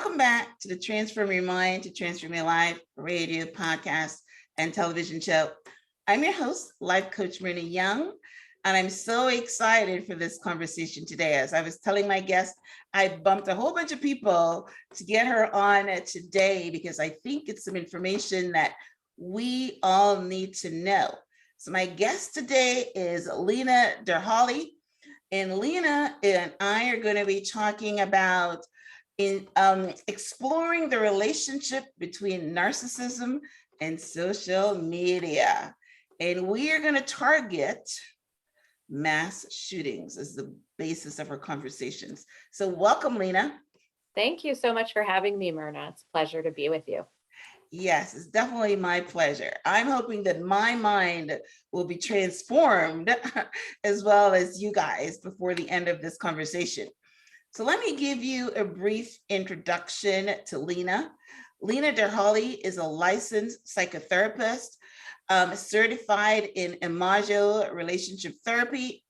Welcome back to the Transform Your Mind to Transform Your Life radio, podcast, and television show. I'm your host, life coach Myrna Young, and I'm so excited for this conversation today. As I was telling my guest, I bumped a whole bunch of people to get her on today because I think it's some information that we all need to know. So my guest today is Lena Derhally, and Lena and I are going to be talking about exploring the relationship between narcissism and social media. And we are going to target mass shootings as the basis of our conversations. So welcome, Lena. Thank you so much for having me, Myrna. It's a pleasure to be with you. Yes, it's definitely my pleasure. I'm hoping that my mind will be transformed as well as you guys before the end of this conversation. So let me give you a brief introduction to Lena. Lena Derhally is a licensed psychotherapist, certified in Imago relationship therapy.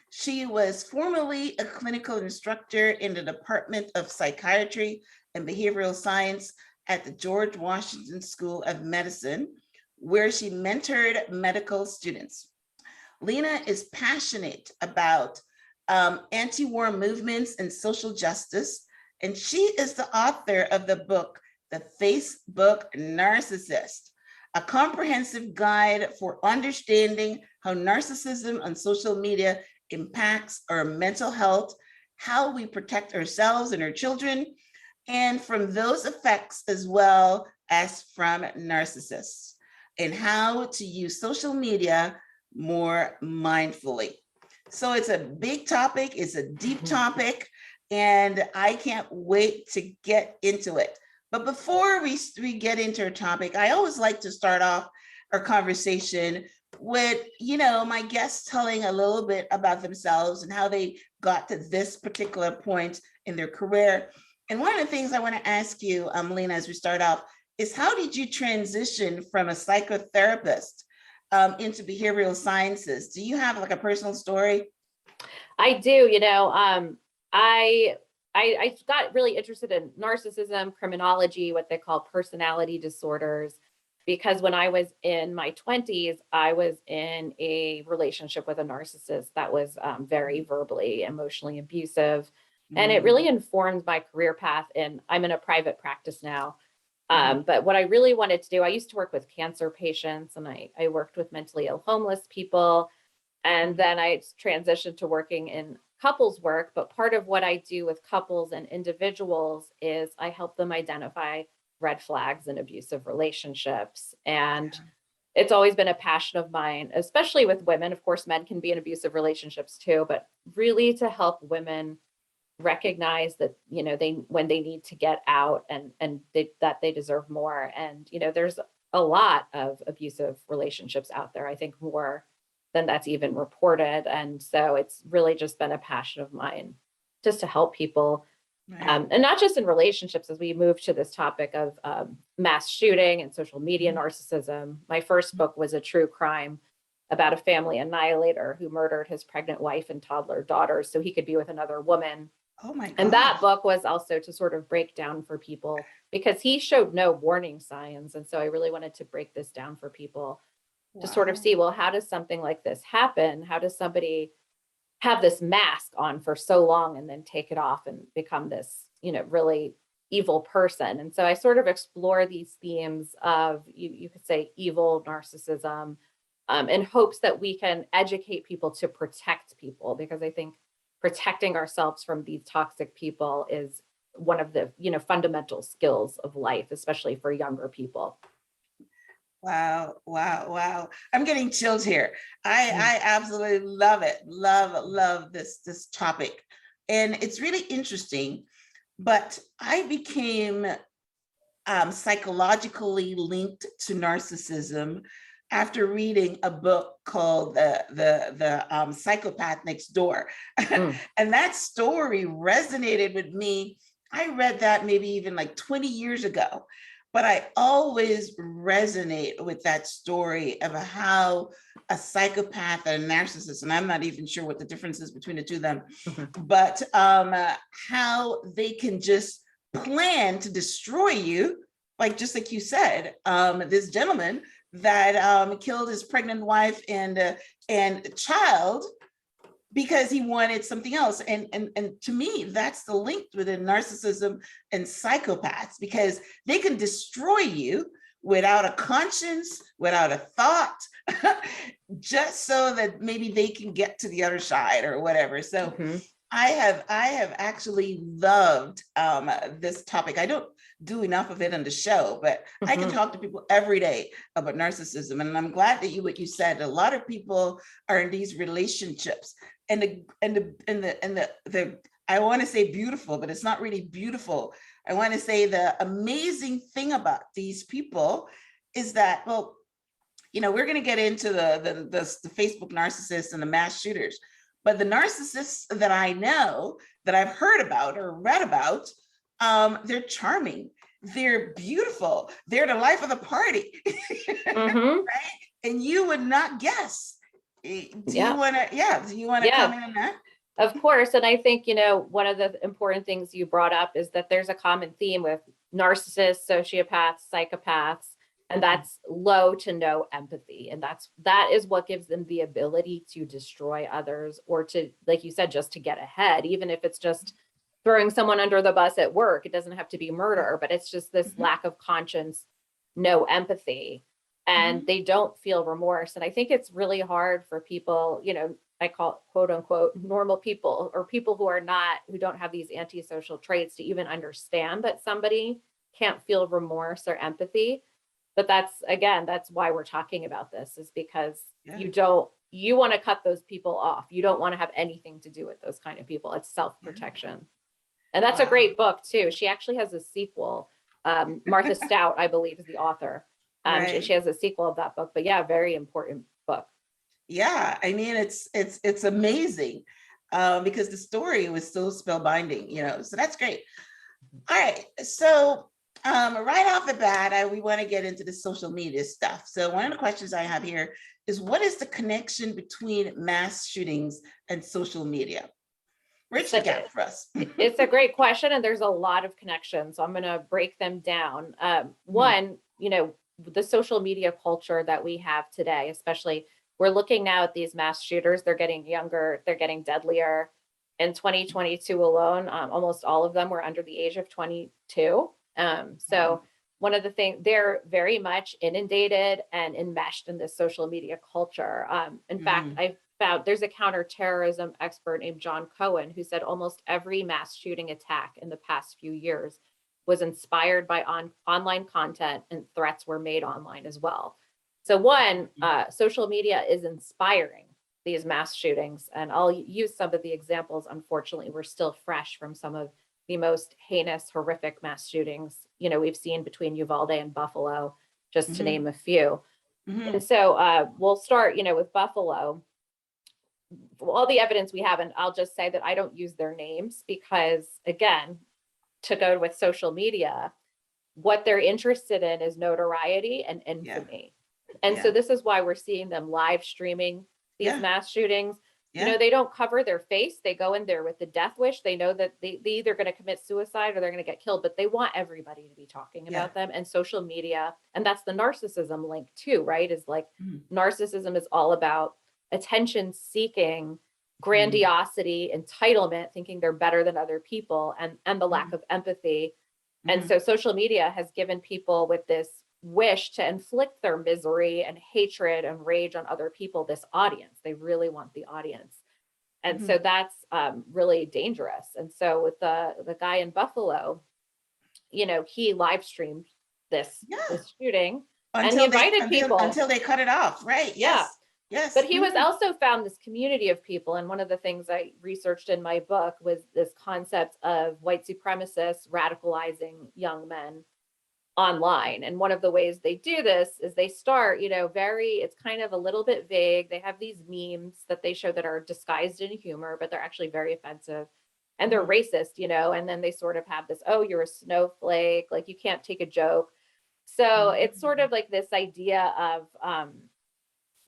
She was formerly a clinical instructor in the Department of Psychiatry and Behavioral Science at the George Washington School of Medicine, where she mentored medical students. Lena is passionate about anti-war movements and social justice, and she is the author of the book, The Facebook Narcissist, a comprehensive guide for understanding how narcissism on social media impacts our mental health, how we protect ourselves and our children, and from those effects as well as from narcissists, and how to use social media more mindfully. So it's a big topic, it's a deep topic, and I can't wait to get into it. But before we get into our topic, I always like to start off our conversation with, my guests telling a little bit about themselves and how they got to this particular point in their career. And one of the things I want to ask you, Lena, as we start off, is how did you transition from a psychotherapist into behavioral sciences? Do you have like a personal story? I do. I got really interested in narcissism, criminology, what they call personality disorders, because when I was in my 20s, I was in a relationship with a narcissist that was very verbally, emotionally abusive. And it really informed my career path. And I'm in a private practice now. But what I really wanted to do, I used to work with cancer patients, and I worked with mentally ill homeless people. And then I transitioned to working in couples work. But part of what I do with couples and individuals is I help them identify red flags in abusive relationships. And it's always been a passion of mine, especially with women. Of course, men can be in abusive relationships too, but really to help women recognize that, when they need to get out and that they deserve more. And, there's a lot of abusive relationships out there, I think more than that's even reported. And so it's really just been a passion of mine just to help people. Right. And not just in relationships, as we move to this topic of mass shooting and social media narcissism. My first book was a true crime about a family annihilator who murdered his pregnant wife and toddler daughters so he could be with another woman. Oh my God. And that book was also to sort of break down for people because he showed no warning signs. And so I really wanted to break this down for people to sort of see, well, how does something like this happen? How does somebody have this mask on for so long and then take it off and become this, really evil person? And so I sort of explore these themes of, you could say, evil narcissism, in hopes that we can educate people to protect people, because I think protecting ourselves from these toxic people is one of the, fundamental skills of life, especially for younger people. Wow. I'm getting chills here. I absolutely love it. Love this topic. And it's really interesting, but I became psychologically linked to narcissism after reading a book called the Psychopath Next Door. And that story resonated with me. I read that maybe even like 20 years ago, but I always resonate with that story of how a psychopath and a narcissist, and I'm not even sure what the difference is between the two of them, but how they can just plan to destroy you, like just like you said, this gentleman that killed his pregnant wife and child because he wanted something else. And to me, that's the link within narcissism and psychopaths, because they can destroy you without a conscience, without a thought, just so that maybe they can get to the other side or whatever. So I have actually loved this topic. I don't do enough of it on the show, but I can talk to people every day about narcissism. And I'm glad that what you said, a lot of people are in these relationships, and the I want to say beautiful, but it's not really beautiful. I want to say the amazing thing about these people is that, well, you know, we're going to get into the Facebook narcissists and the mass shooters, but the narcissists that I know, that I've heard about or read about, they're charming, they're beautiful, they're the life of the party, right? And you would not guess. Do you want to comment on that? Of course. And I think, you know, one of the important things you brought up is that there's a common theme with narcissists, sociopaths, psychopaths, and that's low to no empathy. And that is what gives them the ability to destroy others, or to, like you said, just to get ahead, even if it's just throwing someone under the bus at work. It doesn't have to be murder, but it's just this lack of conscience, no empathy, and they don't feel remorse. And I think it's really hard for people, you know, I call it quote unquote normal people, or people who don't have these antisocial traits, to even understand that somebody can't feel remorse or empathy. But that's why we're talking about this, is because you want to cut those people off. You don't want to have anything to do with those kind of people. It's self-protection. And that's a great book too. She actually has a sequel. Martha Stout, I believe, is the author. She has a sequel of that book, but yeah, very important book. Yeah, I mean, it's amazing because the story was so spellbinding, you know, so that's great. All right, so right off the bat, we want to get into the social media stuff. So one of the questions I have here is, what is the connection between mass shootings and social media? Bridge the gap for us. It's a great question, and there's a lot of connections. So I'm going to break them down. One, you know, the social media culture that we have today, especially, we're looking now at these mass shooters. They're getting younger, they're getting deadlier. In 2022 alone, almost all of them were under the age of 22. So one of the things, they're very much inundated and enmeshed in this social media culture. In fact, I found there's a counterterrorism expert named John Cohen who said almost every mass shooting attack in the past few years was inspired by online content, and threats were made online as well. So one, social media is inspiring these mass shootings. And I'll use some of the examples. Unfortunately, we're still fresh from some of the most heinous, horrific mass shootings, you know, we've seen between Uvalde and Buffalo, just to name a few. And so we'll start, you know, with Buffalo. All the evidence we have, and I'll just say that I don't use their names because, again, to go with social media, what they're interested in is notoriety and infamy. And so this is why we're seeing them live streaming these mass shootings. You know, they don't cover their face. They go in there with the death wish. They know that they either going to commit suicide or they're going to get killed, but they want everybody to be talking about them. And social media, and that's the narcissism link too, right? Is like narcissism is all about attention seeking, grandiosity, entitlement, thinking they're better than other people, and the lack of empathy. And so social media has given people with this wish to inflict their misery and hatred and rage on other people, this audience. They really want the audience. And so that's really dangerous. And so with the guy in Buffalo, you know, he live streamed this shooting and he invited people until they cut it off. Right. Yes. But he was also found this community of people. And one of the things I researched in my book was this concept of white supremacists radicalizing young men online. And one of the ways they do this is they start, you know, it's kind of a little bit vague. They have these memes that they show that are disguised in humor, but they're actually very offensive and they're racist, you know, and then they sort of have this, oh, you're a snowflake, like you can't take a joke. So it's sort of like this idea of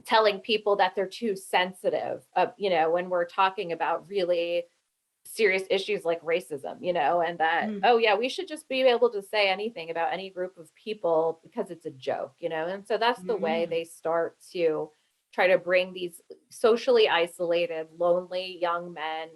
telling people that they're too sensitive, you know, when we're talking about really serious issues like racism, and that, Mm. oh yeah, we should just be able to say anything about any group of people because it's a joke, and so that's the way Mm. they start to try to bring these socially isolated, lonely young men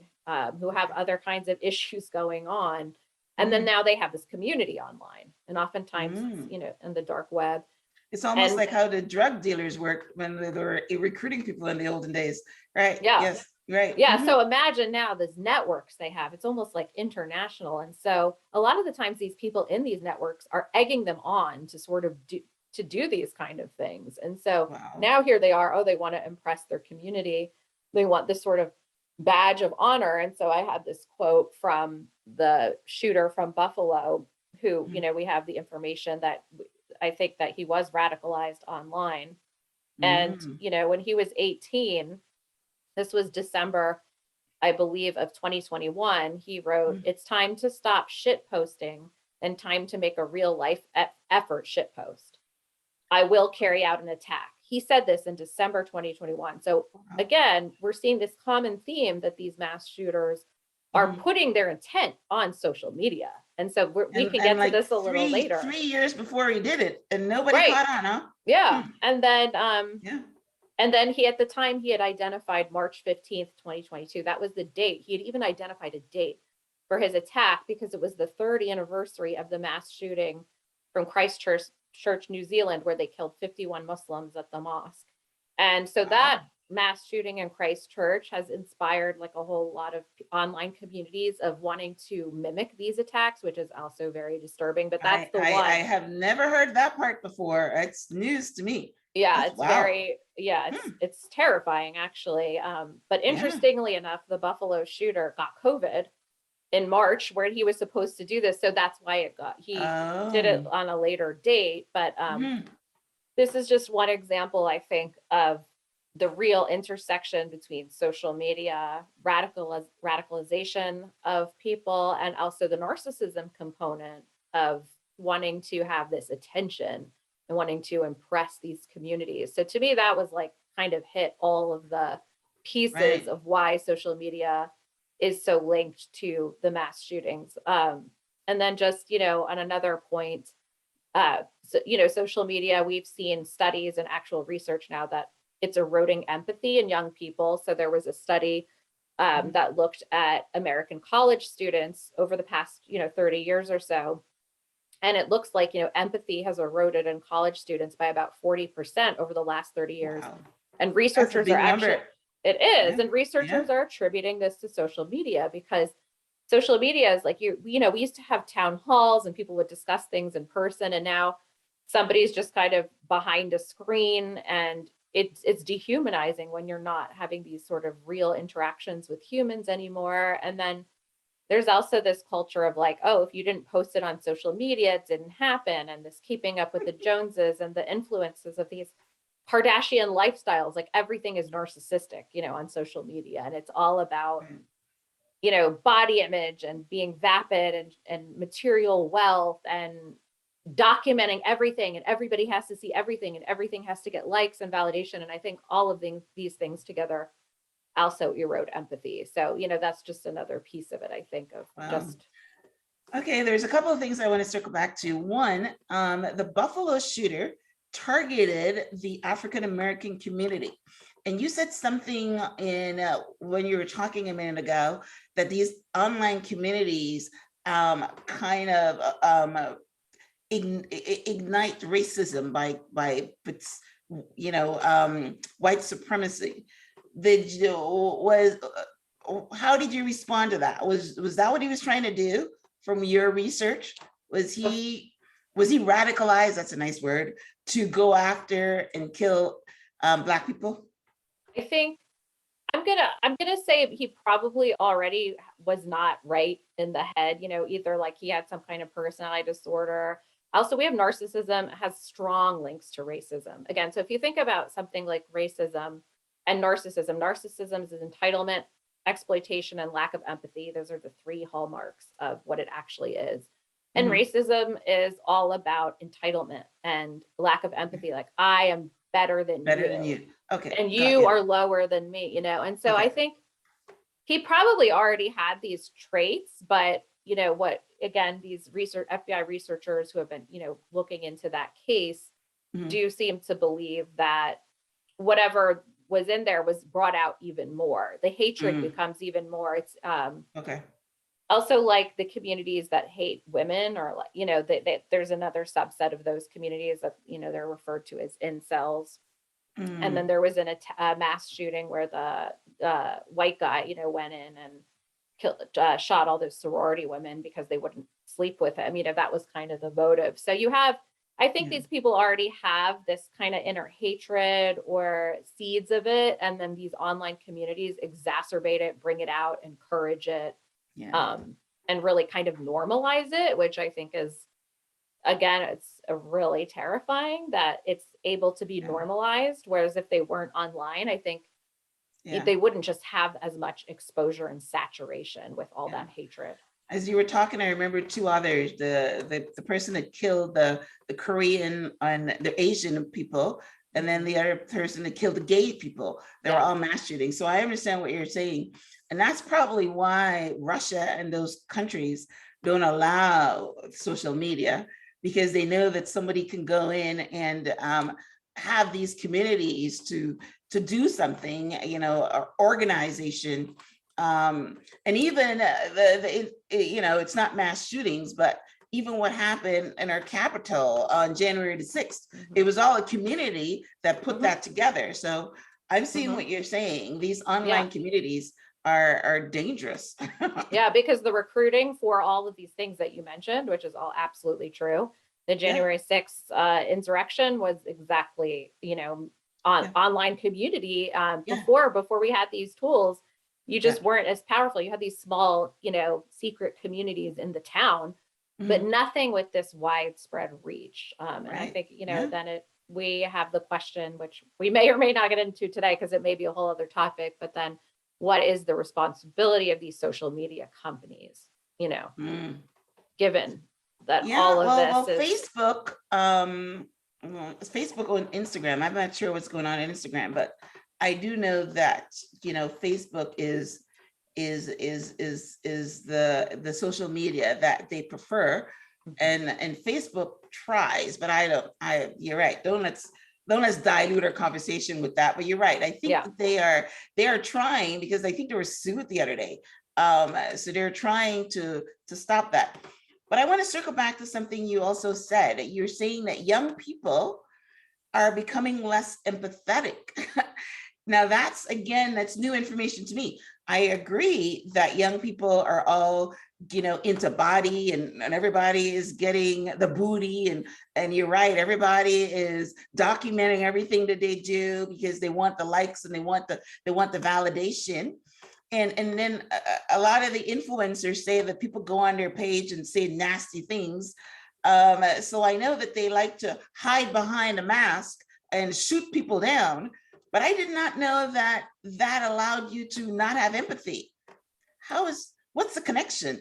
who have other kinds of issues going on. And then Mm. now they have this community online, and oftentimes it's, Mm. in the dark web. It's almost And like how the drug dealers work when they were recruiting people in the olden days, right? yeah, Yes, right. yeah. Mhm. So imagine now these networks they have, it's almost like international. And so a lot of the times these people in these networks are egging them on to sort of do these kind of things. And so Wow. now here they are, oh, they want to impress their community. They want this sort of badge of honor. And so I had this quote from the shooter from Buffalo, who, Mm. we have the information that I think that he was radicalized online. And, Mm. when he was 18, this was December, I believe, of 2021, he wrote, Mm. "It's time to stop shit posting and time to make a real life effort shit post. I will carry out an attack." He said this in December 2021. So Wow. again, we're seeing this common theme that these mass shooters are Mhm. putting their intent on social media. And so we can And get to like this a little later. 3 years before he did it, and nobody Right. caught on, huh? Yeah. Hmm. And Yeah. then he, at the time, he had identified March 15th, 2022. That was the date. He had even identified a date for his attack because it was the third anniversary of the mass shooting from Christchurch, New Zealand, where they killed 51 Muslims at the mosque. And so that Wow. mass shooting in Christchurch has inspired like a whole lot of online communities of wanting to mimic these attacks, which is also very disturbing. But that's the I one. have never heard that part before. It's news to me. Yeah, That's it's wow. very, yeah, it's Hmm. it's terrifying actually. But Yeah. interestingly enough, the Buffalo shooter got COVID in March where he was supposed to do this. So that's why he did it Oh. on a later date. But Mhm. this is just one example, I think, of the real intersection between social media, radicalization of people, and also the narcissism component of wanting to have this attention and wanting to impress these communities. So to me, that was like kind of hit all of the pieces Right. of why social media is so linked to the mass shootings. And then just, on another point, so, social media, we've seen studies and actual research now that it's eroding empathy in young people. So there was a study Mhm. that looked at American college students over the past, 30 years or so. And it looks like, empathy has eroded in college students by about 40% over the last 30 years. Wow. And That's a researchers are big actually, number. it is, Yeah. and Yeah. researchers are attributing this to social media because social media is like, we used to have town halls and people would discuss things in person, and now somebody's just kind of behind a screen, and it's dehumanizing when you're not having these sort of real interactions with humans anymore. And then there's also this culture of like, oh, if you didn't post it on social media, it didn't happen, and this keeping up with the Joneses and the influences of these Kardashian lifestyles. Like everything is narcissistic, on social media, and it's all about, Right. body image and being vapid and material wealth and documenting everything, and everybody has to see everything, and everything has to get likes and validation. And I think all of these things together also erode empathy. So, that's just another piece of it, I think, of Wow. just. Okay, there's a couple of things I want to circle back to. One, the Buffalo shooter targeted the African American community. And you said something in when you were talking a minute ago that these online communities kind of ignite racism by white supremacy. Did you was How did you respond to that? Was that what he was trying to do from your research? Was he radicalized? That's a nice word, to go after and kill Black people. I think I'm gonna say he probably already was not right in the head, either like he had some kind of personality disorder. Also, we have narcissism has strong links to racism. Again, so if you think about something like racism and narcissism is entitlement, exploitation, and lack of empathy. Those are the three hallmarks of what it actually is. And Mhm. racism is all about entitlement and lack of empathy. Like, I am better than Better than you you. Okay, and got you you. are lower than me. And so I Okay. think he probably already had these traits, but you know what, again, these FBI researchers who have been, you know, looking into that case Mhm. do seem to believe that whatever was in there was brought out even more. The hatred Mm. becomes even more. It's Okay. also like the communities that hate women, or like, you know, there's another subset of those communities that, you know, they're referred to as incels. And then Mm. there was a mass shooting where the white guy, you know, went in and killed, shot all those sorority women because they wouldn't sleep with him. You know, that was kind of the motive. So you have, I think Yeah. these people already have this kind of inner hatred or seeds of it. And then these online communities exacerbate it, bring it out, encourage it, Yeah. um, and really kind of normalize it, which I think is, again, it's a really terrifying that it's able to be Yeah. normalized. Whereas if they weren't online, I think Yeah. they wouldn't just have as much exposure and saturation with all Yeah. that hatred. As you were talking, I remember two others, the person that killed the Korean and the Asian people, and then the other person that killed the gay people. They were Yeah. all mass shootings. So I understand what you're saying. And that's probably why Russia and those countries don't allow social media, because they know that somebody can go in and have these communities to do something, you know, or organization. And even you know, it's not mass shootings, but even what happened in our capital on January the 6th, it was all a community that put that together. So I'm seeing what you're saying. These Yeah. online communities are dangerous. Yeah, because the recruiting for all of these things that you mentioned, which is all absolutely true, the Yeah, January 6th insurrection was exactly, you know, on yeah, online community. yeah, Before we had these tools, you yeah. just weren't as powerful. You had these small, you know, secret communities in the town, but Mhm. nothing with this widespread reach. And I Right. think, you know, Yeah. then we have the question, which we may or may not get into today because it may be a whole other topic, but then what is the responsibility of these social media companies, you know, Mm. given that all Yeah, of well, this is, Facebook, well, it's Facebook on Instagram. I'm not sure what's going on Instagram, but I do know that, you know, Facebook is the social media that they prefer, and Facebook tries, but you're right. Don't let's dilute our conversation with that. But you're right. I think yeah. that they are trying, because I think they were sued the other day. So they're trying to stop that. But I want to circle back to something you also said. You're saying that young people are becoming less empathetic. Now that's new information to me. I agree that young people are all, you know, into body, and everybody is getting the booty, and you're right, everybody is documenting everything that they do because they want the likes and they want the validation. And then a lot of the influencers say that people go on their page and say nasty things. So I know that they like to hide behind a mask and shoot people down, but I did not know that that allowed you to not have empathy. What's the connection?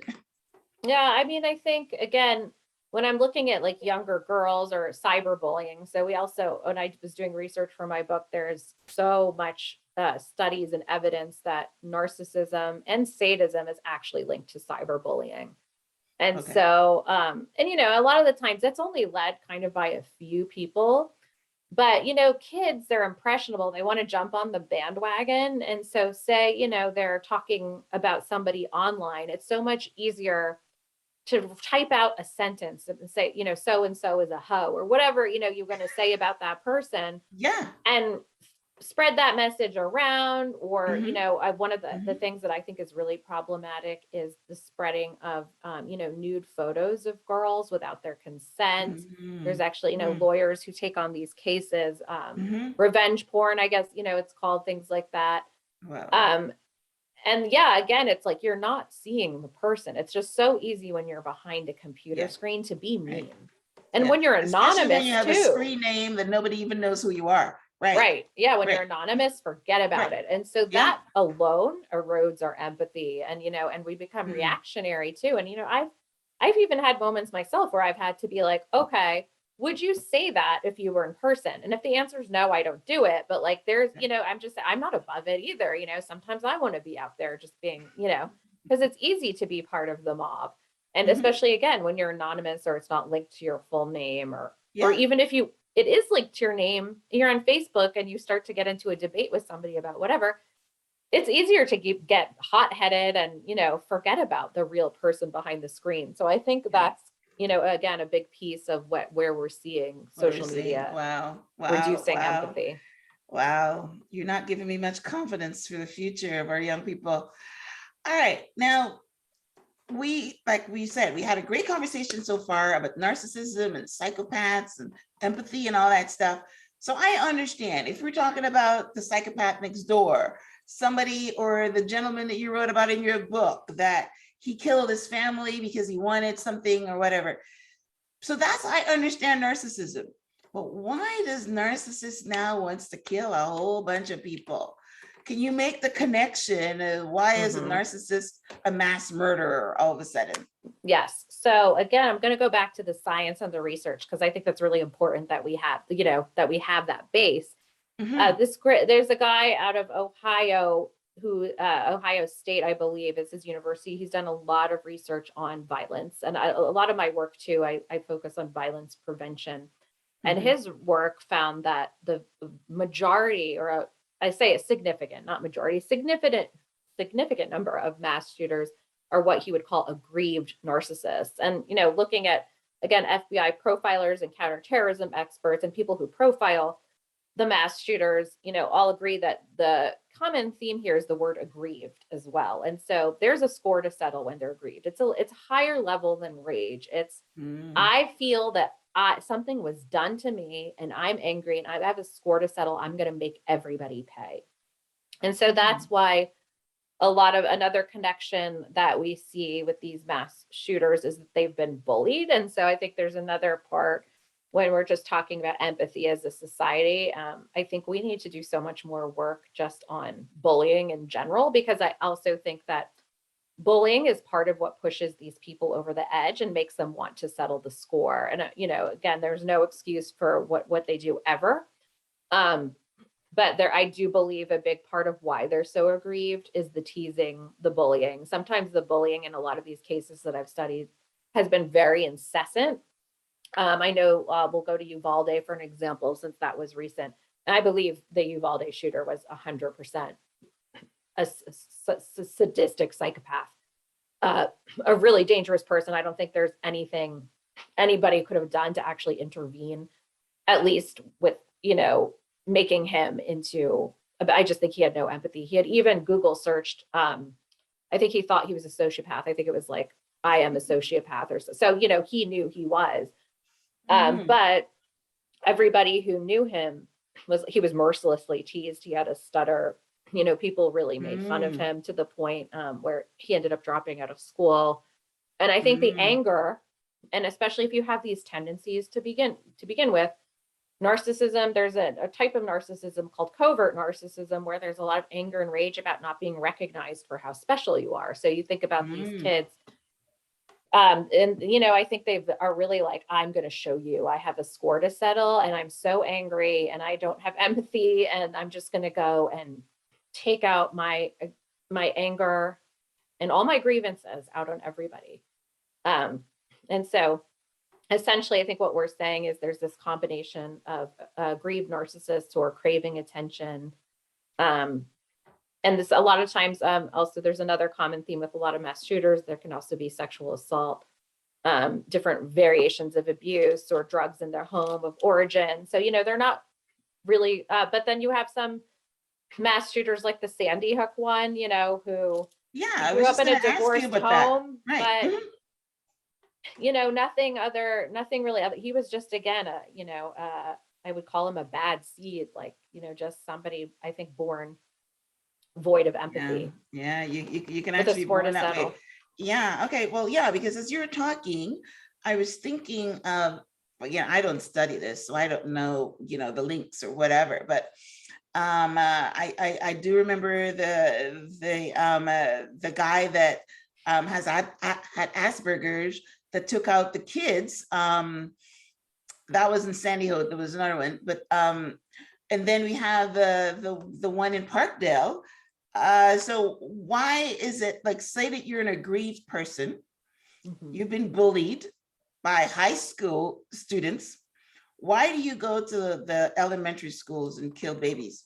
Yeah, I mean, I think again, when I'm looking at like younger girls or cyberbullying, so we also, when I was doing research for my book, there's so much studies and evidence that narcissism and sadism is actually linked to cyberbullying. And Okay. so, and you know, a lot of the times that's only led kind of by a few people. But, you know, kids, they're impressionable. They want to jump on the bandwagon. And so, say, you know, they're talking about somebody online, it's so much easier to type out a sentence and say, you know, so and so is a hoe or whatever, you know, you're going to say about that person, Yeah. and spread that message around. Or, you Hmm. know, one of the Hmm. things that I think is really problematic is the spreading of, you know, nude photos of girls without their consent. There's actually, you know, Hmm. lawyers who take on these cases, Hmm. revenge porn, I guess, you know, it's called, things like that. Well, Um, and yeah, again, it's like you're not seeing the person. It's just so easy when you're behind a computer yeah, screen to be right. mean. And Yeah. when you're Especially when you anonymous have a too. screen name that nobody even knows who you are. Right. Right. Yeah. When you're Right. anonymous, forget Right. about it. And so Yeah. that alone erodes our empathy, and, you know, and we become Mm. reactionary too. And, you know, I've even had moments myself where I've had to be like, okay, would you say that if you were in person? And if the answer is no, I don't do it. But like, there's, I'm not above it either. Sometimes I want to be out there just being, because it's easy to be part of the mob. And especially again, when you're anonymous or it's not linked to your full name, or even if it is linked to your name, you're on Facebook and you start to get into a debate with somebody about whatever, it's easier to get hot-headed and, forget about the real person behind the screen. So I think that's, again, a big piece of where we're seeing social media reducing empathy. Wow. You're not giving me much confidence for the future of our young people. All right. Now, like we said, we had a great conversation so far about narcissism and psychopaths and empathy and all that stuff. So I understand if we're talking about the psychopath next door, somebody, or the gentleman that you wrote about in your book, that he killed his family because he wanted something or whatever. So I understand narcissism. But why does narcissist now wants to kill a whole bunch of people? Can you make the connection? Why is a narcissist a mass murderer all of a sudden? Yes. So again, I'm going to go back to the science and the research, because I think that's really important that we have, that we have that base. There's a guy out of Ohio who, Ohio State, I believe is his university. He's done a lot of research on violence, and a lot of my work too, I focus on violence prevention. And his work found that the majority, or I say a significant, not majority, significant number of mass shooters are what he would call aggrieved narcissists. And, looking at, again, FBI profilers and counterterrorism experts and people who profile the mass shooters, all agree that the common theme here is the word aggrieved as well. And so there's a score to settle when they're aggrieved. It's higher level than rage. It's, I feel that something was done to me and I'm angry and I have a score to settle. I'm going to make everybody pay. And so that's why another connection that we see with these mass shooters is that they've been bullied. And so I think there's another part when we're just talking about empathy as a society. I think we need to do so much more work just on bullying in general, because I also think that bullying is part of what pushes these people over the edge and makes them want to settle the score. And, again, there's no excuse for what they do ever. But I do believe a big part of why they're so aggrieved is the teasing, the bullying. Sometimes the bullying in a lot of these cases that I've studied has been very incessant. I know we'll go to Uvalde for an example, since that was recent. And I believe the Uvalde shooter was 100% a sadistic psychopath, a really dangerous person. I don't think there's anything anybody could have done to actually intervene, at least with, making him into, I just think he had no empathy. He had even Google searched, I think he thought he was a sociopath. I think it was like, I am a sociopath or so, he knew he was. But everybody who knew him he was mercilessly teased. He had a stutter. People really made fun of him to the point where he ended up dropping out of school. And I think the anger, and especially if you have these tendencies to begin with, narcissism, there's a type of narcissism called covert narcissism, where there's a lot of anger and rage about not being recognized for how special you are. So you think about these kids, and I think they are really like, I'm going to show you, I have a score to settle and I'm so angry and I don't have empathy, and I'm just going to go and take out my anger and all my grievances out on everybody. And so essentially, I think what we're saying is there's this combination of aggrieved narcissists who are craving attention. And this, a lot of times, also there's another common theme with a lot of mass shooters. There can also be sexual assault, different variations of abuse, or drugs in their home of origin. So, they're not really, but then you have some mass shooters like the Sandy Hook one, who grew up in a divorced home, but nothing really other. He was just, again, I would call him a bad seed, like, just somebody, I think, born void of empathy. Yeah, you can actually be born that way. Yeah. Okay. Well, yeah, because as you were talking, I was thinking of, I don't study this, so I don't know, the links or whatever, but I do remember the guy that had Asperger's, that took out the kids that was in Sandy Hook. There was another one, but and then we have the one in Parkdale. So why is it, like, say that you're an aggrieved person, you've been bullied by high school students. Why do you go to the elementary schools and kill babies?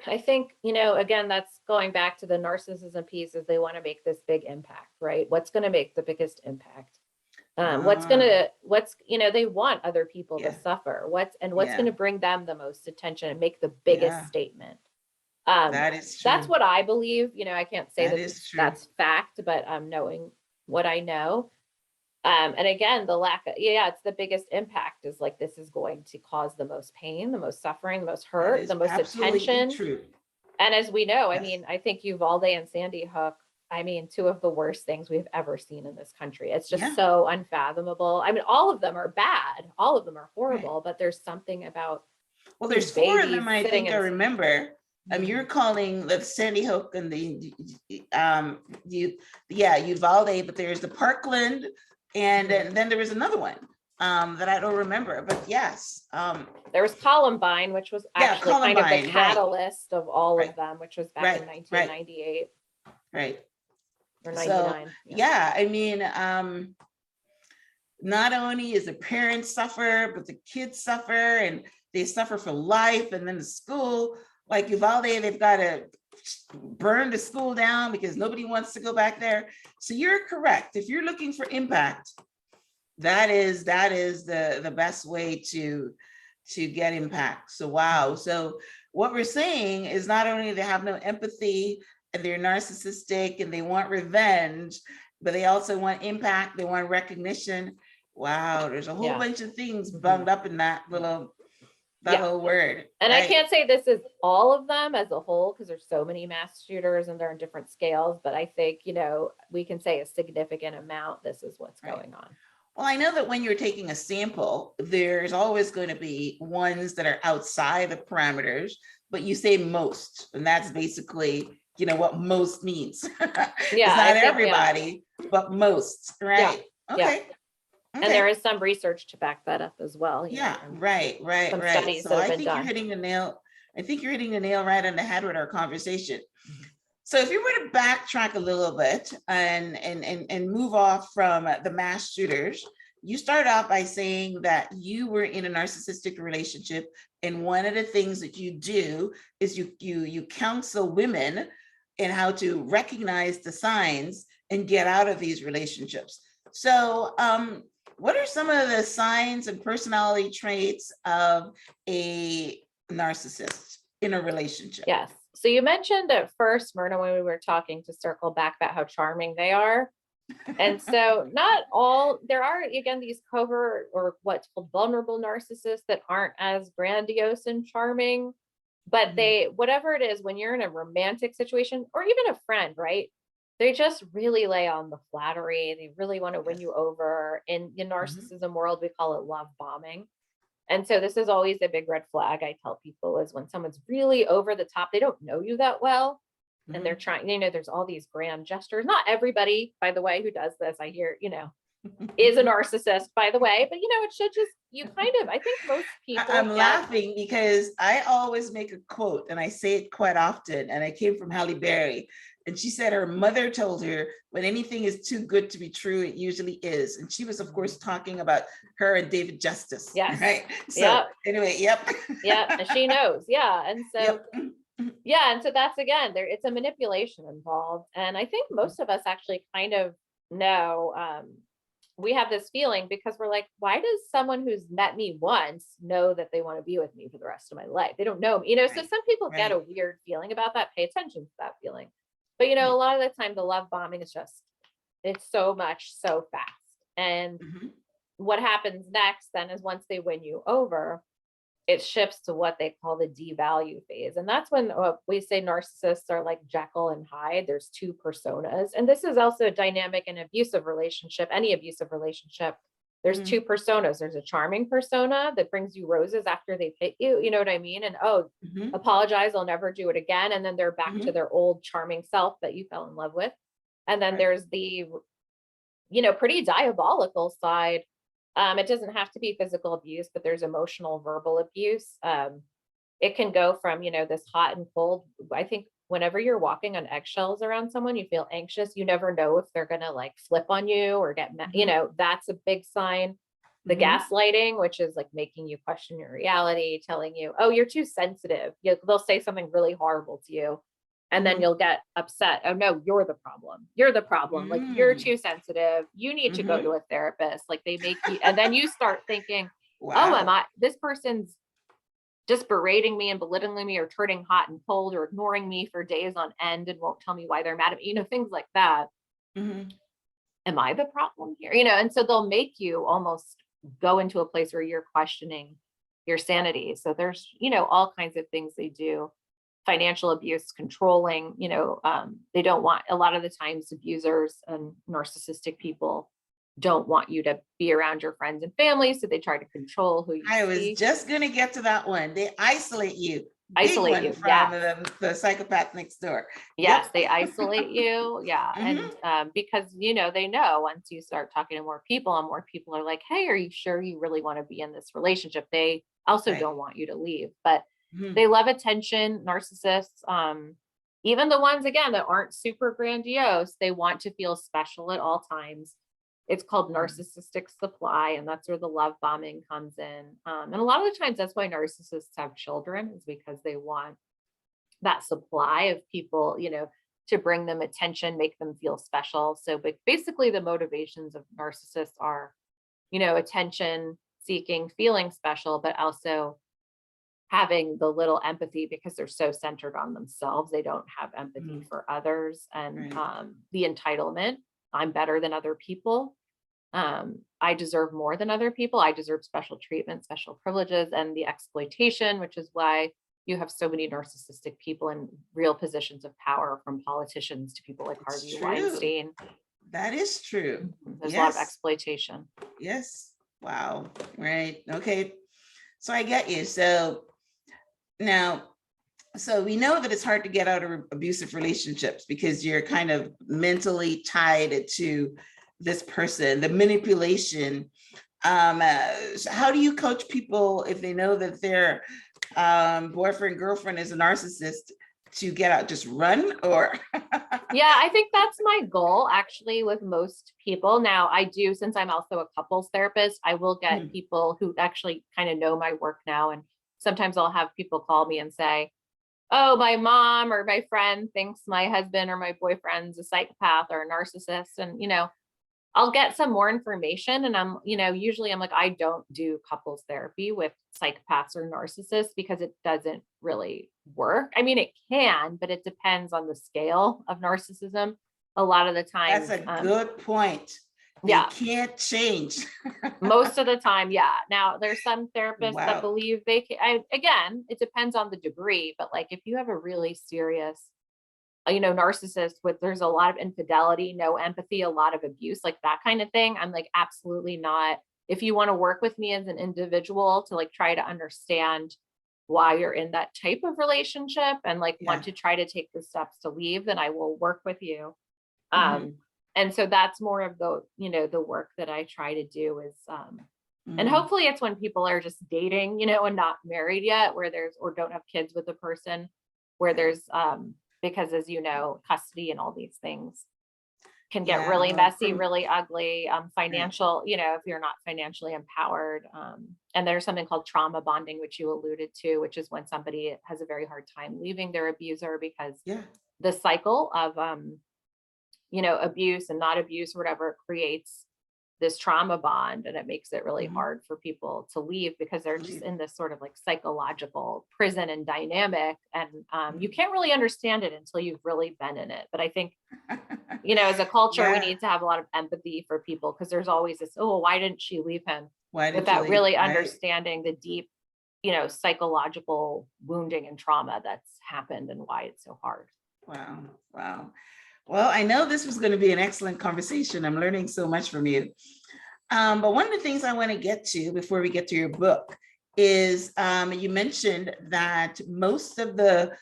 I think, you know, again, that's going back to the narcissism piece, is they want to make this big impact, right? What's going to make the biggest impact? You know, they want other people to suffer. What's going to bring them the most attention and make the biggest statement? That is true. That's what I believe. You know, I can't say That is true. that's fact, but knowing what I know. And again, the lack of, it's the biggest impact, is like, this is going to cause the most pain, the most suffering, the most hurt, the most attention. True. And as we know, I mean, I think Uvalde and Sandy Hook, I mean, two of the worst things we've ever seen in this country. It's just so unfathomable. I mean, all of them are bad. All of them are horrible, but there's something about, well, there's 4 of them, I think I remember. You're calling the Sandy Hook and the Uvalde, but there's the Parkland, and then there was another one that I don't remember, but yes. There was Columbine, which was actually kind of the catalyst of all of them, which was back in 1998. Right. Or 99. So, I mean, not only is the parents suffer, but the kids suffer, and they suffer for life. And then the school, like Uvalde, they've got to burn the school down because nobody wants to go back there. So you're correct. If you're looking for impact, that is the best way to get impact. So wow. So what we're saying is, not only they have no empathy and they're narcissistic and they want revenge, but they also want impact. They want recognition. Wow, there's a whole bunch of things bunged up in that whole word. And I can't say this is all of them as a whole, because there's so many mass shooters and they're in different scales, but I think, you know, we can say a significant amount, this is what's going on. Well, I know that when you're taking a sample, there's always going to be ones that are outside the parameters, but you say most, and that's basically, you know, what most means. It's not everybody, but most, right? Okay. And there is some research to back that up as well. Right. Studies so I think you're hitting the nail. I think you're hitting the nail right on the head with our conversation. So if you were to backtrack a little bit and move off from the mass shooters, you start off by saying that you were in a narcissistic relationship, and one of the things that you do is you counsel women in how to recognize the signs and get out of these relationships. So what are some of the signs and personality traits of a narcissist in a relationship? Yes. So you mentioned at first, Myrna, when we were talking, to circle back about how charming they are. And so not all, there are, again, these covert or what's called vulnerable narcissists that aren't as grandiose and charming, but they, whatever it is, when you're in a romantic situation or even a friend, right? They just really lay on the flattery. They really want to win you over. In the narcissism world, we call it love bombing. And so this is always a big red flag I tell people, is when someone's really over the top, they don't know you that well. And they're trying, you know, there's all these grand gestures. Not everybody, by the way, who does this, I hear, you know, is a narcissist, by the way, but you know, it should just, you kind of, I think most people. I'm laughing because I always make a quote, and I say it quite often, and it came from Halle Berry. And she said her mother told her, when anything is too good to be true, it usually is. And she was, of course, talking about her and David Justice. Yes. Right. So anyway, and she knows. And so, and so that's, again, there, it's a manipulation involved. And I think most of us actually kind of know, we have this feeling because we're like, why does someone who's met me once know that they want to be with me for the rest of my life? They don't know me, you know, so some people get a weird feeling about that. Pay attention to that feeling. But, you know, a lot of the time, the love bombing is just, it's so much, so fast. And what happens next then is, once they win you over, it shifts to what they call the devalue phase. And that's when we say narcissists are like Jekyll and Hyde. There's two personas. And this is also a dynamic in abusive relationship, any abusive relationship. There's two personas. There's a charming persona that brings you roses after they've hit you. You know what I mean? And apologize, I'll never do it again. And then they're back to their old charming self that you fell in love with. And then there's the, you know, pretty diabolical side It doesn't have to be physical abuse, but there's emotional, verbal abuse. It can go from, this hot and cold. I think whenever you're walking on eggshells around someone, you feel anxious. You never know if they're gonna like flip on you or get mad. That's a big sign. The gaslighting, which is like making you question your reality, telling you, oh, you're too sensitive. They'll say something really horrible to you. And then you'll get upset. Oh no, you're the problem. You're the problem. Like you're too sensitive. You need to go to a therapist. Like they make you, and then you start thinking, Wow. this person's just berating me and belittling me or turning hot and cold or ignoring me for days on end and won't tell me why they're mad at me, things like that. Mhm. Am I the problem here? And so they'll make you almost go into a place where you're questioning your sanity. So there's, all kinds of things they do. Financial abuse, controlling, they don't want, a lot of the times abusers and narcissistic people don't want you to be around your friends and family. So they try to control who you I was see, just going to get to that one. They isolate you. Big isolate one you. from Yes. the psychopath next door. Yes, Yep. they isolate you. Yeah. And because, they know once you start talking to more people and more people are like, hey, are you sure you really want to be in this relationship? They also Right. don't want you to leave, but Mhm. they love attention. Narcissists, even the ones, again, that aren't super grandiose, they want to feel special at all times. It's called narcissistic supply, and that's where the love bombing comes in. And a lot of the times that's why narcissists have children, is because they want that supply of people, to bring them attention, make them feel special. So, but basically the motivations of narcissists are, attention seeking, feeling special, but also having the little empathy because they're so centered on themselves. They don't have empathy for others, and Right. the entitlement. I'm better than other people. I deserve more than other people. I deserve special treatment, special privileges, and the exploitation, which is why you have so many narcissistic people in real positions of power, from politicians to people like It's Harvey true. Weinstein. That is true. There's a lot of Yes. exploitation. Yes. Wow. Right. Okay. So I get you. So now, so we know that it's hard to get out of abusive relationships because you're kind of mentally tied to this person, the manipulation. So how do you coach people if they know that their boyfriend, girlfriend is a narcissist, to get out? Just run? Or Yeah, I think that's my goal actually with most people. Now, I do, since I'm also a couples therapist, I will get people who actually kind of know my work now. And sometimes I'll have people call me and say, oh, my mom or my friend thinks my husband or my boyfriend's a psychopath or a narcissist. And, I'll get some more information, and usually I'm like, I don't do couples therapy with psychopaths or narcissists because it doesn't really work. I mean, it can, but it depends on the scale of narcissism. A lot of the that's times, a good point. They yeah, can't change. most of the time, yeah. Now, there's some therapists that Wow. believe they can. Again, it depends on the degree, but like if you have a really serious narcissist with, there's a lot of infidelity, no empathy, a lot of abuse, like that kind of thing, I'm like, absolutely not. If you want to work with me as an individual to like try to understand why you're in that type of relationship and like Yeah. want to try to take the steps to leave, then I will work with you. Mhm. And so that's more of the, the work that I try to do is, and Mhm. hopefully it's when people are just dating, and not married yet, where there's, or don't have kids with the person, where Yeah. there's, because as you know, custody and all these things can get Yeah. really Well, messy, really ugly, right. financial, if you're not financially empowered. And there's something called trauma bonding, which you alluded to, which is when somebody has a very hard time leaving their abuser because Yeah. the cycle of, abuse and not abuse or whatever creates this trauma bond, and it makes it really Mhm. hard for people to leave because they're just Leave. in this sort of like psychological prison and dynamic, and you Mhm. can't really understand it until you've really been in it. But I think, as a culture, we Yeah. need to have a lot of empathy for people, because there's always this, oh, why didn't she leave him, Why did you without leave? really Right. understanding the deep, psychological wounding and trauma that's happened and why it's so hard. Wow. Wow. Well, I know this was going to be an excellent conversation. I'm learning so much from you. But one of the things I want to get to before we get to your book is you mentioned that most of the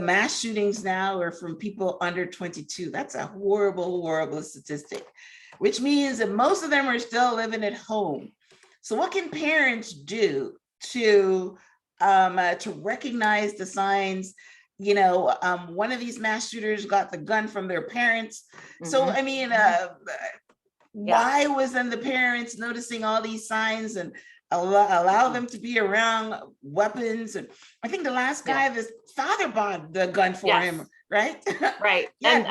mass shootings now are from people under 22. That's a horrible, horrible statistic. which means that most of them are still living at home. So what can parents do to recognize the signs? One of these mass shooters got the gun from their parents. So, I mean, why wasn't the parents noticing all these signs and allow them to be around weapons? And I think the last guy, this father bought the gun for him, right? Right. And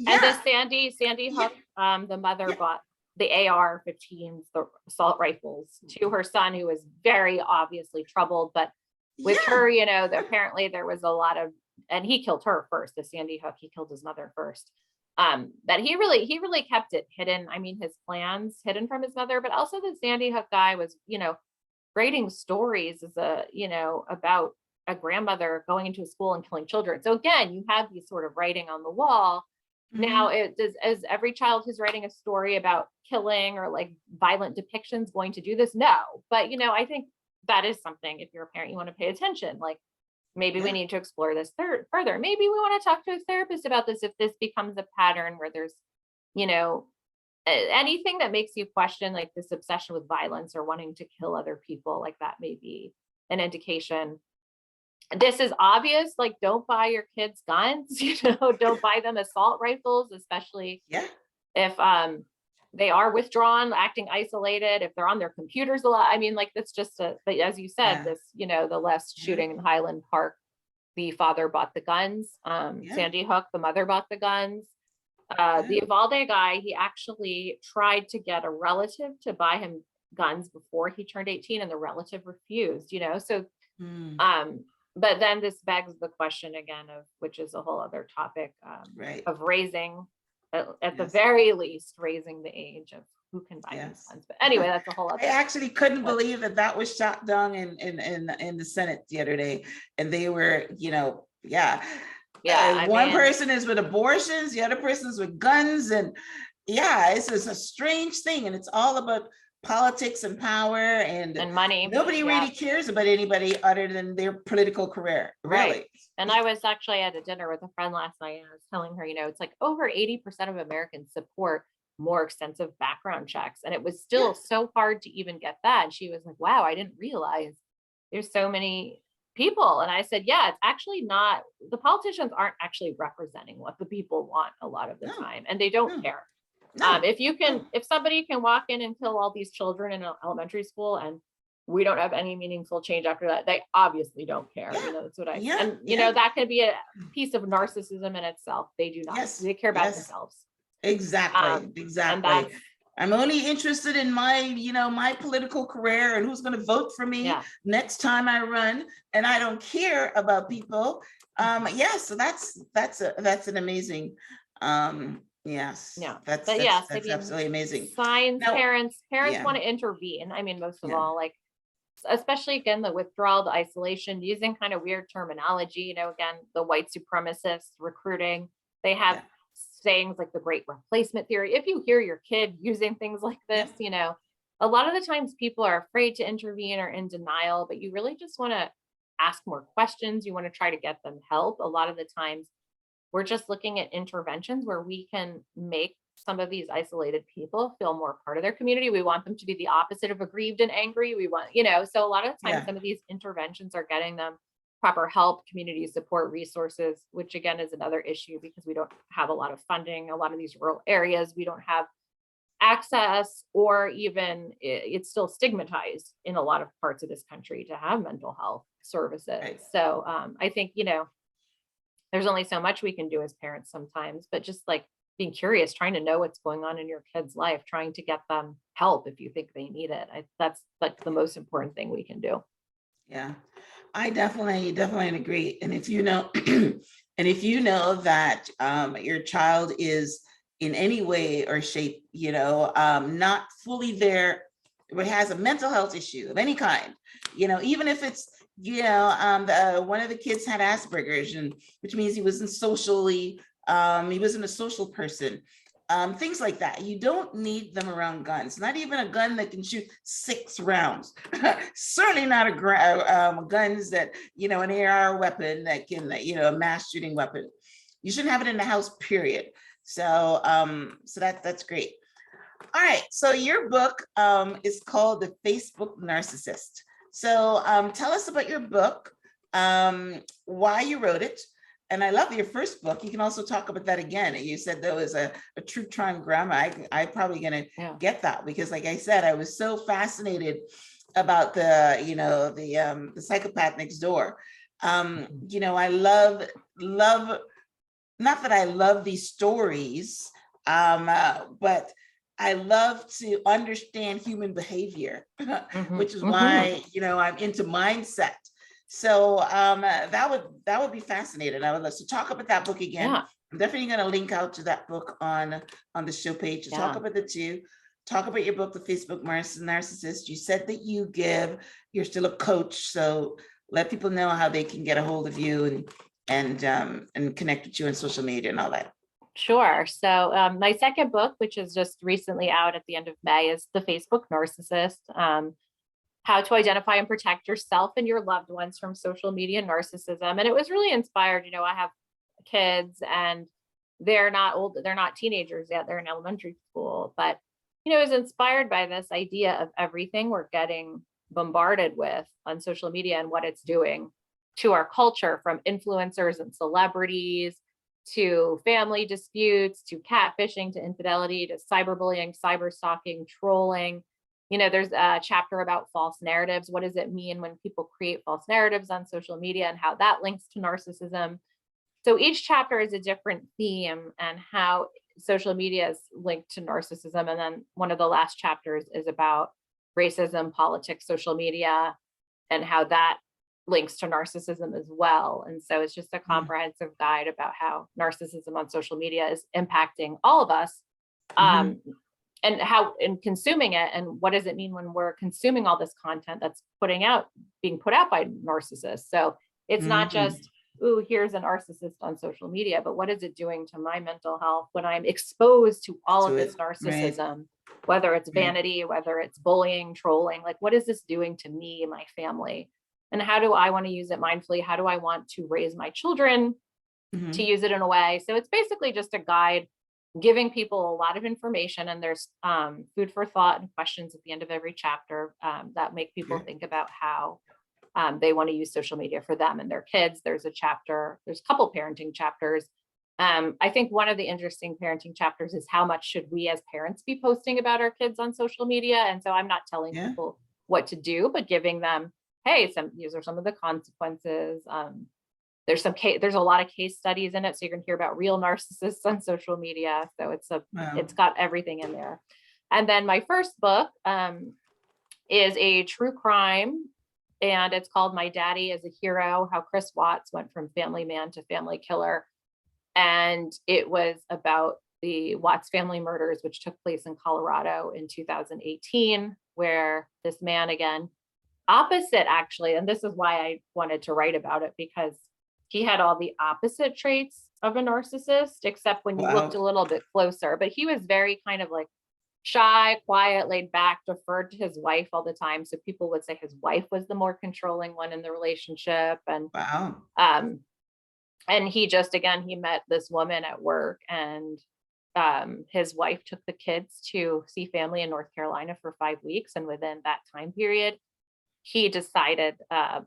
and the Sandy Hook, the mother bought the AR-15s, the assault rifles, to her son, who was very obviously troubled. But with her, apparently there was a lot of, and he killed her first. The Sandy Hook, he killed his mother first. That he really kept it hidden. I mean, his plans hidden from his mother, but also the Sandy Hook guy was, writing stories as about a grandmother going into a school and killing children. So again, you have these sort of writing on the wall. Now, is every child who's writing a story about killing or like violent depictions going to do this? No, but I think that is something, if you're a parent, you want to pay attention. Like, maybe we need to explore this further. Maybe we want to talk to a therapist about this if this becomes a pattern where there's, anything that makes you question, like this obsession with violence or wanting to kill other people, like that may be an indication. This is obvious, like, don't buy your kids guns, don't buy them assault rifles, especially if they are withdrawn, acting isolated, if they're on their computers a lot. I mean, like, that's just but as you said, this, the last shooting in Highland Park, the father bought the guns. Sandy Hook, the mother bought the guns. The Uvalde guy, he actually tried to get a relative to buy him guns before he turned 18, and the relative refused, so but then this begs the question again of, which is a whole other topic, of raising, at the very least, raising the age of who can buy these guns. But anyway, that's a whole other. I actually couldn't believe that was shot down in the Senate the other day, and they were, one person is with abortions, the other person is with guns, and it's a strange thing, and it's all about politics and power and money. Nobody really cares about anybody other than their political career, really. Right. And I was actually at a dinner with a friend last night, and I was telling her, it's like over 80% of Americans support more extensive background checks, and it was still so hard to even get that. And she was like, wow, I didn't realize there's so many people. And I said, it's actually not, the politicians aren't actually representing what the people want a lot of the time, and they don't care. If somebody can walk in and kill all these children in an elementary school and we don't have any meaningful change after that, they obviously don't care. That's what that could be a piece of narcissism in itself. They do not. They care about themselves. Exactly. I'm only interested in my, my political career and who's going to vote for me next time I run, and I don't care about people. So that's an amazing. That's absolutely amazing. Signs, now, parents want to intervene. I mean, most of all, like, especially again, the withdrawal, the isolation, using kind of weird terminology, again, the white supremacists recruiting, they have sayings like the great replacement theory. If you hear your kid using things like this, a lot of the times people are afraid to intervene or in denial, but you really just want to ask more questions. You want to try to get them help. A lot of the times we're just looking at interventions where we can make some of these isolated people feel more part of their community. We want them to be the opposite of aggrieved and angry. We want, so a lot of times some of these interventions are getting them proper help, community support, resources, which again is another issue because we don't have a lot of funding. A lot of these rural areas, we don't have access, or even it's still stigmatized in a lot of parts of this country to have mental health services. So I think, there's only so much we can do as parents sometimes, but just like being curious, trying to know what's going on in your kid's life, trying to get them help if you think they need it. That's like the most important thing we can do. Yeah, I definitely agree. And if that your child is in any way or shape, not fully there, but has a mental health issue of any kind, even if it's, one of the kids had Asperger's, which means he wasn't he wasn't a social person. Things like that. You don't need them around guns, not even a gun that can shoot 6 rounds. Certainly not guns that, an AR weapon that can, a mass shooting weapon. You shouldn't have it in the house, period. So, so that's great. All right, so your book is called The Facebook Narcissist. So tell us about your book, why you wrote it. And I love your first book. You can also talk about that again. You said there was a true crime grammar. I'm probably gonna get that, because like I said, I was so fascinated about the, you know, the psychopath next door. You know, I love, not that I love these stories, but I love to understand human behavior, which is why, you know, I'm into mindset. So that would be fascinating. I would love to talk about that book again. Yeah. I'm definitely going to link out to that book on the show page to talk about the two. Talk about your book, The Facebook Narcissist. You said that you're still a coach, so let people know how they can get a hold of you and connect with you on social media and all that. Sure. So my second book, which is just recently out at the end of May, is The Facebook Narcissist. How to identify and protect yourself and your loved ones from social media narcissism. And it was really inspired. You know, I have kids and they're not old, they're not teenagers yet, they're in elementary school. But, you know, it was inspired by this idea of everything we're getting bombarded with on social media and what it's doing to our culture, from influencers and celebrities to family disputes, to catfishing, to infidelity, to cyberbullying, cyber stalking, trolling. You know, there's a chapter about false narratives. What does it mean when people create false narratives on social media and how that links to narcissism? So each chapter is a different theme and how social media is linked to narcissism. And then one of the last chapters is about racism, politics, social media, and how that links to narcissism as well. And so it's just a comprehensive guide about how narcissism on social media is impacting all of us. And how in consuming it, and what does it mean when we're consuming all this content that's being put out by narcissists. So it's not just, ooh, here's a narcissist on social media, but what is it doing to my mental health when I'm exposed to all of this narcissism, whether it's vanity, whether it's bullying, trolling, like what is this doing to me, my family? And how do I want to use it mindfully? How do I want to raise my children to use it in a way? So it's basically just a guide, giving people a lot of information, and there's food for thought and questions at the end of every chapter that make people think about how they want to use social media for them and their kids. There's a couple parenting chapters. I think one of the interesting parenting chapters is how much should we as parents be posting about our kids on social media? And so I'm not telling people what to do, but giving them, hey, these are some of the consequences. There's a lot of case studies in it, so you can hear about real narcissists on social media. So it's got everything in there. And then my first book is a true crime, and it's called My Daddy is a Hero: How Chris Watts Went from Family Man to Family Killer. And it was about the Watts family murders, which took place in Colorado in 2018, where this man, again, opposite actually, and this is why I wanted to write about it, because he had all the opposite traits of a narcissist, except when you looked a little bit closer. But he was very kind of like shy, quiet, laid back, deferred to his wife all the time. So people would say his wife was the more controlling one in the relationship. And and he just, again, he met this woman at work, and his wife took the kids to see family in North Carolina for 5 weeks. And within that time period, he decided,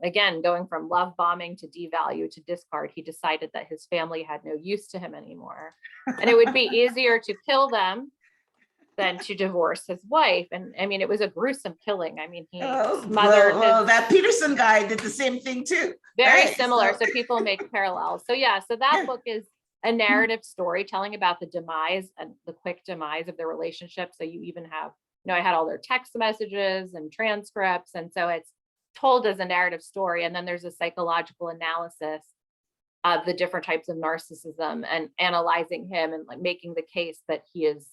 again, going from love bombing to devalue to discard, he decided that his family had no use to him anymore. And it would be easier to kill them than to divorce his wife. And I mean, it was a gruesome killing. I mean, he smothered that Peterson guy did the same thing too. Very similar. So people make parallels. So yeah, so that book is a narrative story telling about the demise and the quick demise of their relationship. So you even have, I had all their text messages and transcripts. And so it's told as a narrative story. And then there's a psychological analysis of the different types of narcissism and analyzing him and like making the case that he is,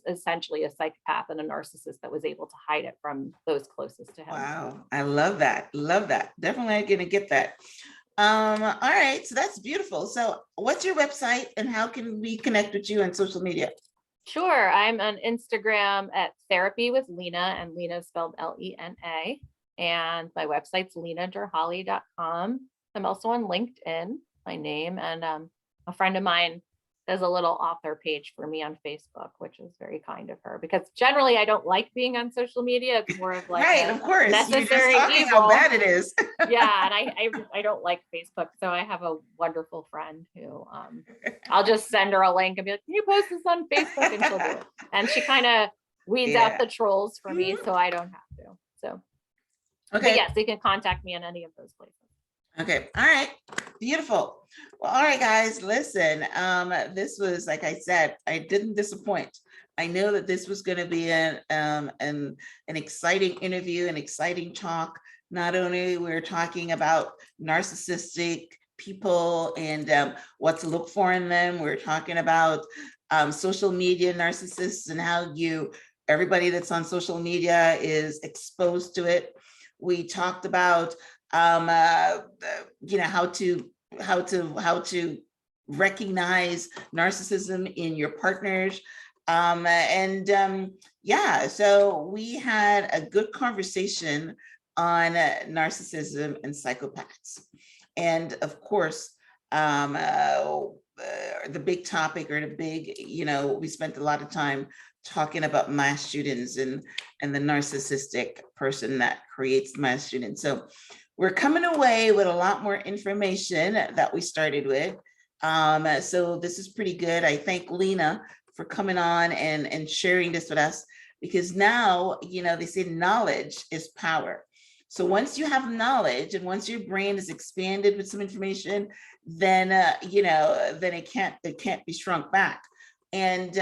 essentially a psychopath and a narcissist that was able to hide it from those closest to him. Wow. I love that. Love that. Definitely going to get that. All right. So that's beautiful. So what's your website and how can we connect with you on social media? Sure. I'm on Instagram at Therapy with Lena, and Lena is spelled Lena. And my website's lenaderhali.com. I'm also on LinkedIn, my name, and a friend of mine does a little author page for me on Facebook, which is very kind of her, because generally I don't like being on social media. It's more of like Right, a of course. You're just necessary talking evil. how bad it is. Yeah, and I don't like Facebook, so I have a wonderful friend who I'll just send her a link and be like, "Can you post this on Facebook?" and she'll do it. And she kind of weeds out the trolls for me, so I don't have to. So, but Okay. yes, you can contact me in any of those places. Okay. All right. Beautiful. Well, all right, guys, listen, this was, like I said, I didn't disappoint. I know that this was going to be an exciting interview, an exciting talk. Not only we're talking about narcissistic people and what to look for in them, we're talking about social media narcissists and how everybody that's on social media is exposed to it. We talked about how to recognize narcissism in your partners. Yeah, so we had a good conversation on narcissism and psychopaths. And of course, the big topic, or the big, we spent a lot of time talking about mass shootings and the narcissistic person that creates mass shootings. So we're coming away with a lot more information that we started with. So this is pretty good. I thank Lena for coming on and sharing this with us, because now, they say knowledge is power. So once you have knowledge and once your brain is expanded with some information, then, then it can't be shrunk back. And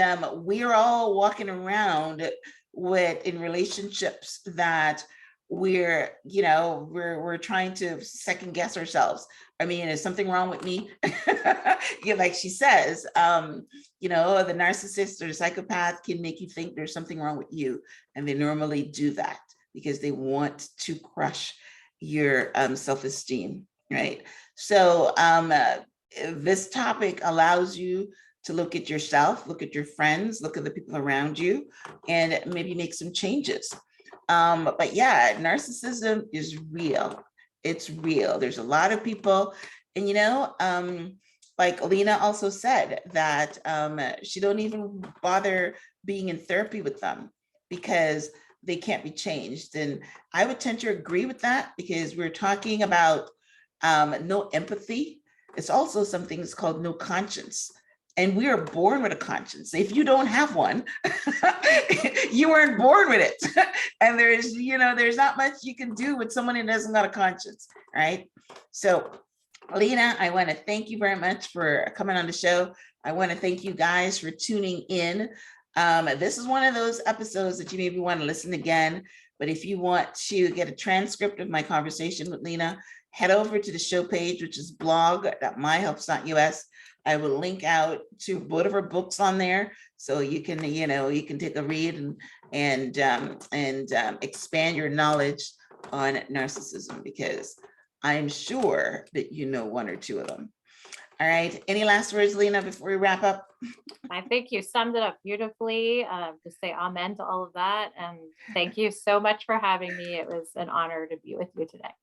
we're all walking around in relationships that we're trying to second guess ourselves. I mean, is something wrong with me? Like she says, the narcissist or the psychopath can make you think there's something wrong with you. And they normally do that because they want to crush your self-esteem, right? So this topic allows you to look at yourself, look at your friends, look at the people around you, and maybe make some changes. But yeah, narcissism is real. It's real. There's a lot of people, and like Alina also said that she don't even bother being in therapy with them because they can't be changed. And I would tend to agree with that, because we're talking about no empathy. It's also something that's called no conscience. And we are born with a conscience. If you don't have one, you weren't born with it. And there's not much you can do with someone who doesn't got a conscience, right? So, Lena, I want to thank you very much for coming on the show. I want to thank you guys for tuning in. This is one of those episodes that you maybe want to listen again. But if you want to get a transcript of my conversation with Lena, head over to the show page, which is blog.myhelps.us. I will link out to both of her books on there, so you can take a read and expand your knowledge on narcissism, because I'm sure that you know one or two of them. All right. Any last words, Lena, before we wrap up? I think you summed it up beautifully. To say amen to all of that, and thank you so much for having me. It was an honor to be with you today.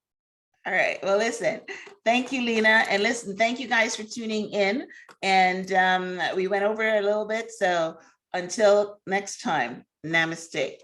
All right. Well, listen, thank you, Lena. And listen, thank you guys for tuning in. And we went over a little bit. So until next time, namaste.